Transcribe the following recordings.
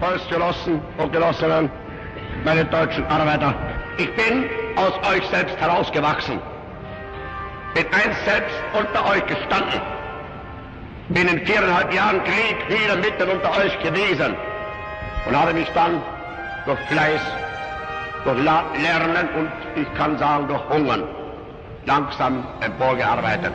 Volksgenossen und Genossinnen, meine deutschen Arbeiter. Ich bin aus euch selbst herausgewachsen, bin einst selbst unter euch gestanden, bin in 4,5 Jahren Krieg wieder mitten unter euch gewesen und habe mich dann durch Fleiß, durch Lernen und ich kann sagen durch Hungern langsam emporgearbeitet.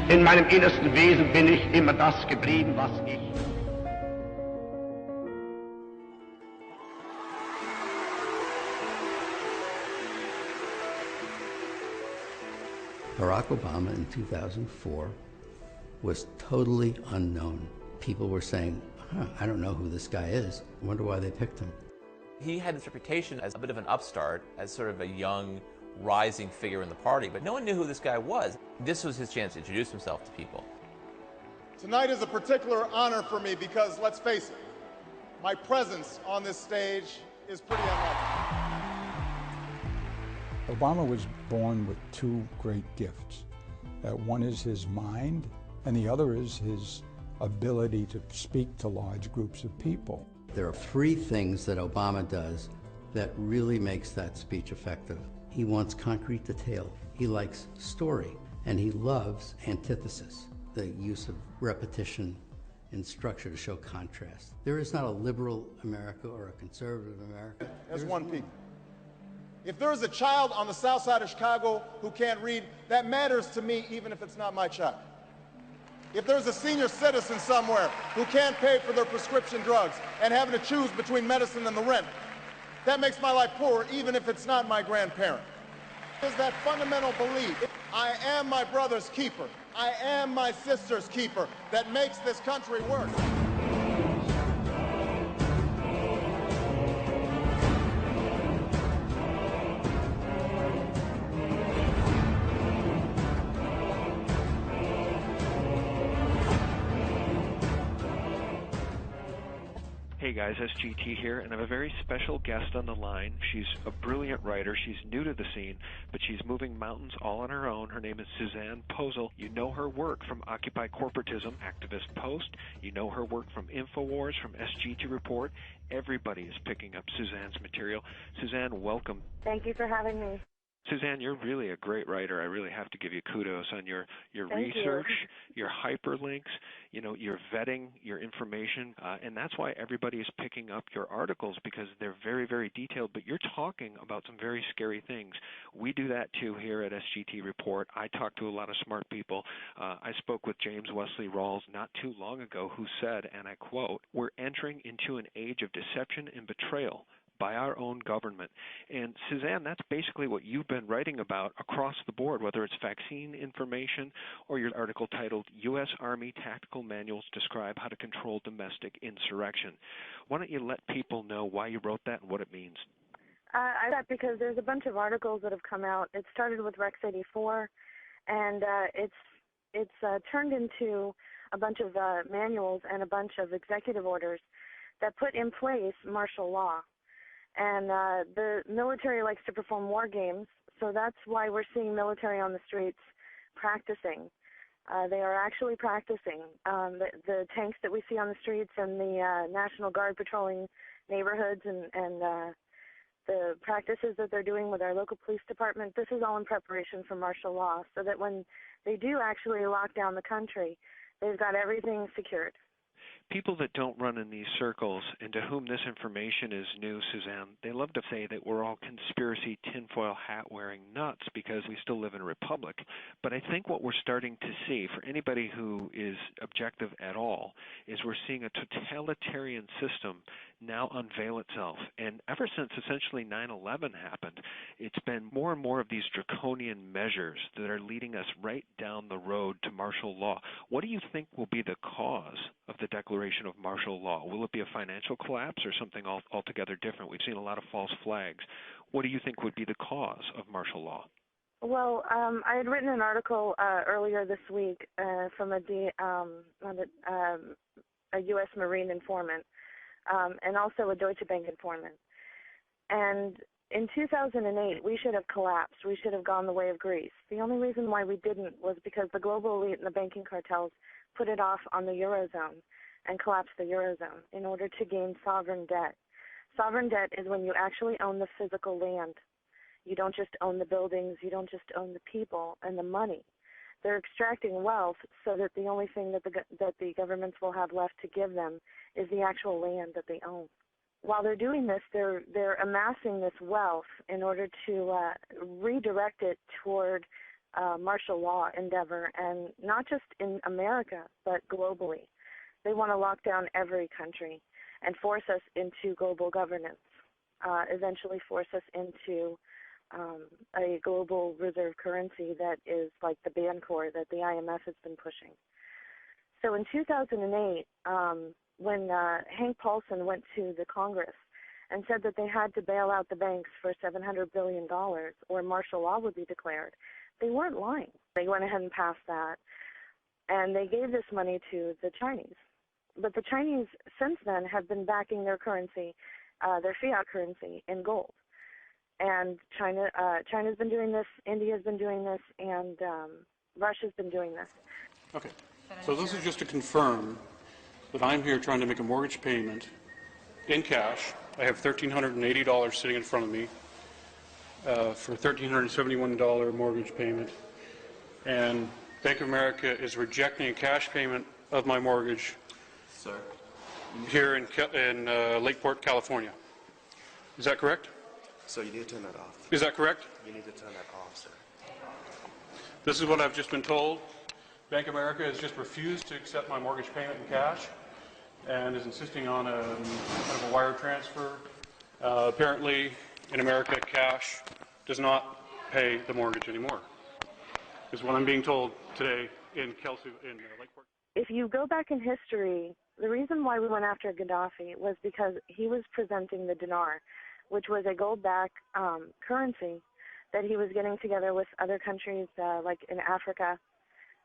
In meinem innersten Wesen bin ich immer das geblieben, was ich. Barack Obama in 2004 was totally unknown. People were saying, I don't know who this guy is. I wonder why they picked him. He had this reputation as a bit of an upstart, as sort of a young, rising figure in the party, but no one knew who this guy was. This was his chance to introduce himself to people. Tonight is a particular honor for me because, let's face it, my presence on this stage is pretty unlikely. Obama was born with two great gifts. One is his mind, and the other is his ability to speak to large groups of people. There are 3 things that Obama does that really makes that speech effective. He wants concrete detail, he likes story, and he loves antithesis, the use of repetition in structure to show contrast. There is not a liberal America or a conservative America. As one people. If there is a child on the south side of Chicago who can't read, that matters to me even if it's not my child. If there's a senior citizen somewhere who can't pay for their prescription drugs and having to choose between medicine and the rent, that makes my life poorer even if it's not my grandparent. There's that fundamental belief, I am my brother's keeper, I am my sister's keeper, that makes this country work. Hey guys, SGT here, and I have a very special guest on the line. She's a brilliant writer. She's new to the scene, but she's moving mountains all on her own. Her name is Suzanne Posel. You know her work from Occupy Corporatism, Activist Post. You know her work from InfoWars, from SGT Report. Everybody is picking up Suzanne's material. Suzanne, welcome. Thank you for having me. Suzanne, you're really a great writer. I really have to give you kudos on your research, your hyperlinks, your vetting, your information, and that's why everybody is picking up your articles because they're very, very detailed, but you're talking about some very scary things. We do that too here at SGT Report. I talk to a lot of smart people. I spoke with James Wesley Rawls not too long ago who said, and I quote, "We're entering into an age of deception and betrayal by our own government." And Suzanne, that's basically what you've been writing about across the board, whether it's vaccine information or your article titled U.S. Army Tactical Manuals Describe How to Control Domestic Insurrection. Why don't you let people know why you wrote that and what it means? I wrote that because there's a bunch of articles that have come out. It started with Rex 84, and it's turned into a bunch of manuals and a bunch of executive orders that put in place martial law. And the military likes to perform war games, so that's why we're seeing military on the streets practicing. They are actually practicing. The tanks that we see on the streets and the National Guard patrolling neighborhoods and the practices that they're doing with our local police department, this is all in preparation for martial law, so that when they do actually lock down the country, they've got everything secured. People that don't run in these circles and to whom this information is new, Suzanne, they love to say that we're all conspiracy tinfoil hat-wearing nuts because we still live in a republic. But I think what we're starting to see, for anybody who is objective at all, is we're seeing a totalitarian system now unveil itself. And ever since essentially 9/11 happened, it's been more and more of these draconian measures that are leading us right down the road to martial law. What do you think will be the cause of the declaration of martial law? Will it be a financial collapse or something altogether different? We've seen a lot of false flags. What do you think would be the cause of martial law? Well, I had written an article earlier this week from a U.S. Marine informant and also a Deutsche Bank informant. And in 2008, we should have collapsed. We should have gone the way of Greece. The only reason why we didn't was because the global elite and the banking cartels put it off on the Eurozone. and collapse the Eurozone in order to gain sovereign debt. Sovereign debt is when you actually own the physical land. You don't just own the buildings, you don't just own the people and the money. They're extracting wealth so that the only thing that the governments will have left to give them is the actual land that they own. While they're doing this, they're amassing this wealth in order to redirect it toward martial law endeavor, and not just in America, but globally. They want to lock down every country and force us into global governance, eventually force us into a global reserve currency that is like the Bancor that the IMF has been pushing. So in 2008, when Hank Paulson went to the Congress and said that they had to bail out the banks for $700 billion or martial law would be declared, they weren't lying. They went ahead and passed that, and they gave this money to the Chinese. But the Chinese, since then, have been backing their currency, their fiat currency, in gold. And China's been doing this, India's been doing this, and Russia's been doing this. Okay, so this is just to confirm that I'm here trying to make a mortgage payment in cash. I have $1,380 sitting in front of me for a $1,371 mortgage payment, and Bank of America is rejecting a cash payment of my mortgage here in Lakeport, California. Is that correct? So you need to turn that off. Is that correct? You need to turn that off, sir. This is what I've just been told. Bank of America has just refused to accept my mortgage payment in cash and is insisting on a kind of a wire transfer. Apparently, in America, cash does not pay the mortgage anymore, is what I'm being told today in Lakeport. If you go back in history, the reason why we went after Gaddafi was because he was presenting the dinar, which was a gold-backed currency that he was getting together with other countries like in Africa.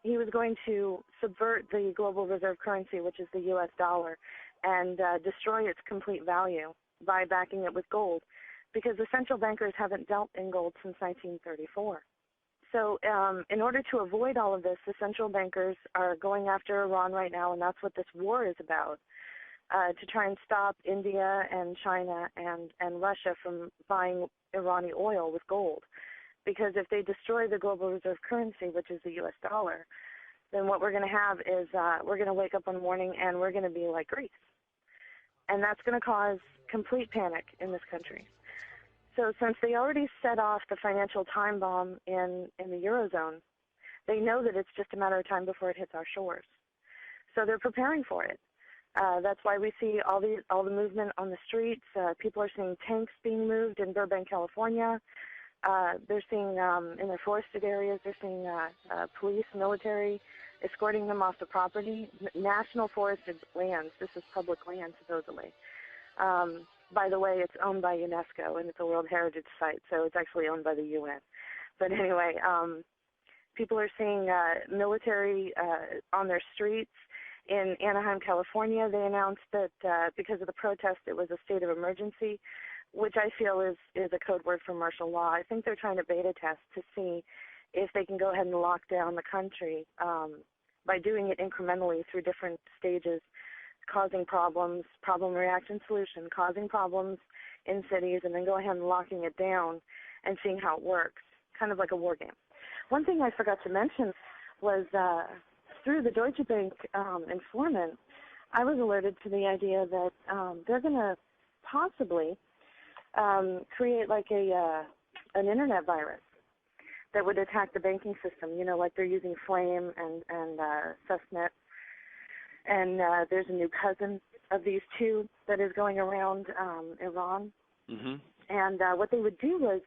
He was going to subvert the global reserve currency, which is the U.S. dollar, and destroy its complete value by backing it with gold, because the central bankers haven't dealt in gold since 1934. So in order to avoid all of this, the central bankers are going after Iran right now, and that's what this war is about, to try and stop India and China and Russia from buying Iranian oil with gold. Because if they destroy the global reserve currency, which is the U.S. dollar, then what we're going to have is we're going to wake up one morning and we're going to be like Greece. And that's going to cause complete panic in this country. So since they already set off the financial time bomb in the Eurozone, they know that it's just a matter of time before it hits our shores. So they're preparing for it. That's why we see all the movement on the streets. People are seeing tanks being moved in Burbank, California. They're seeing in their forested areas, they're seeing police, military escorting them off the property. National forested lands. This is public land, supposedly. By the way, it's owned by UNESCO, and it's a World Heritage Site, so it's actually owned by the UN. But anyway, people are seeing military on their streets. In Anaheim, California, they announced that because of the protest, it was a state of emergency, which I feel is a code word for martial law. I think they're trying to beta test to see if they can go ahead and lock down the country by doing it incrementally through different stages, causing problems, problem, reaction, solution, causing problems in cities, and then go ahead and locking it down and seeing how it works, kind of like a war game. One thing I forgot to mention was through the Deutsche Bank informant, I was alerted to the idea that they're going to possibly create like an internet virus that would attack the banking system, you know, like they're using Flame and Susnet. And there's a new cousin of these two that is going around Iran. Mm-hmm. And what they would do was,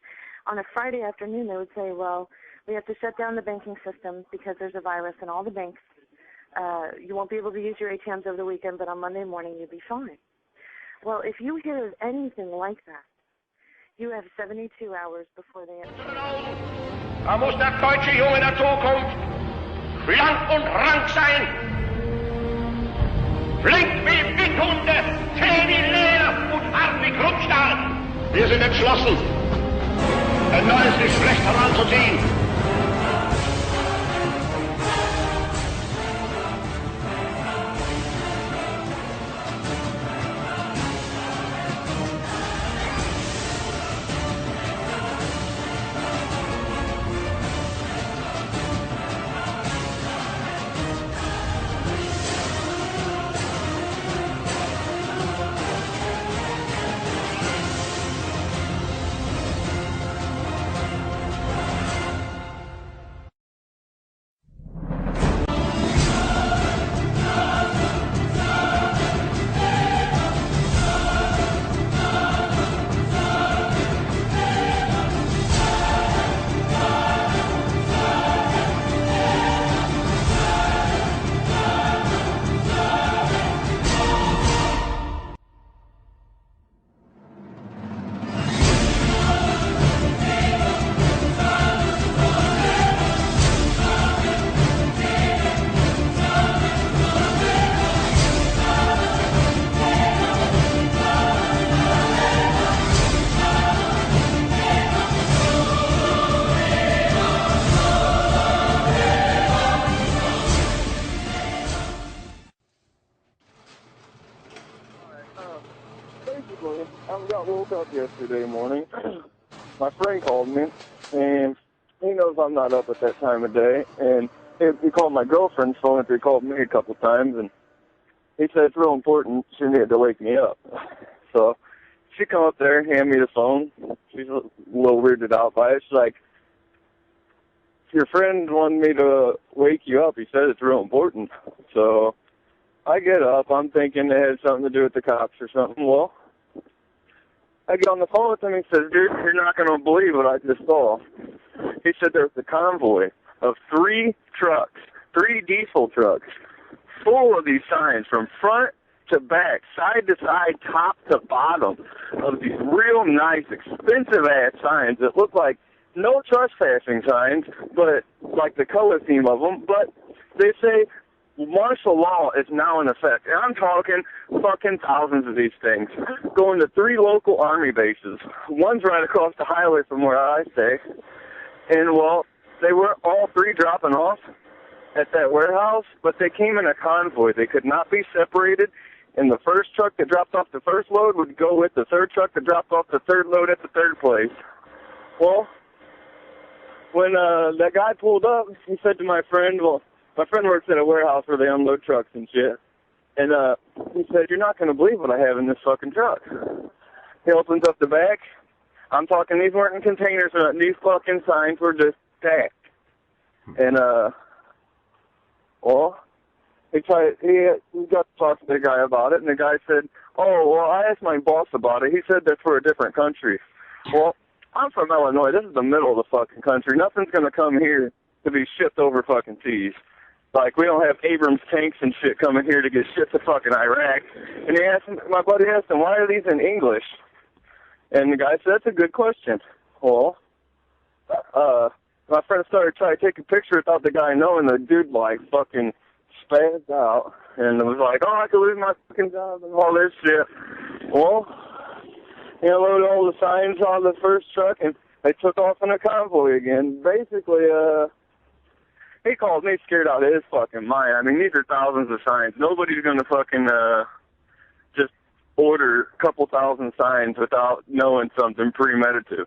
on a Friday afternoon, they would say, well, we have to shut down the banking system because there's a virus in all the banks. You won't be able to use your ATMs over the weekend, but on Monday morning you'll be fine. Well, if you hear of anything like that, you have 72 hours before they end. Da muss der deutsche Junge der Zukunft schlank und rank sein, flink wie Windhunde, zäh wie Leder und hart wie Kruppstahl. Wir sind entschlossen, ein neues Geschlecht heranzuziehen. woke up yesterday morning. My friend called me, and he knows I'm not up at that time of day. And he called my girlfriend's phone after he called me a couple times, and he said it's real important. She needed to wake me up. So she come up there and hand me the phone. She's a little weirded out by it. She's like, your friend wanted me to wake you up. He said it's real important. So I get up. I'm thinking it had something to do with the cops or something. Well, I get on the phone with him. He says, dude, you're not going to believe what I just saw. He said there was a convoy of 3 trucks, 3 diesel trucks, full of these signs from front to back, side to side, top to bottom, of these real nice, expensive-ass signs that look like no trespassing signs, but like the color theme of them. But they say martial law is now in effect. And I'm talking fucking thousands of these things going to 3 local army bases. One's right across the highway from where I stay. And, well, they were all 3 dropping off at that warehouse, but they came in a convoy. They could not be separated. And the first truck that dropped off the first load would go with the third truck that dropped off the third load at the third place. Well, when that guy pulled up, he said to my friend, well, my friend works at a warehouse where they unload trucks and shit. And he said, you're not going to believe what I have in this fucking truck. He opens up the back. I'm talking, these weren't in containers. These fucking signs were just stacked. And, well, he got to talk to the guy about it, and the guy said, oh, well, I asked my boss about it. He said that's for a different country. Well, I'm from Illinois. This is the middle of the fucking country. Nothing's going to come here to be shipped over fucking seas. Like, we don't have Abrams tanks and shit coming here to get shipped to fucking Iraq. And my buddy asked him, why are these in English? And the guy said, that's a good question. Well, my friend started trying to take a picture without the guy knowing. The dude, like, fucking spazzed out. And it was like, oh, I could lose my fucking job and all this shit. Well, he unloaded all the signs on the first truck, and they took off in a convoy again. Basically, he called me scared out of his fucking mind. I mean, these are thousands of signs. Nobody's going to fucking just order a couple thousand signs without knowing something premeditative.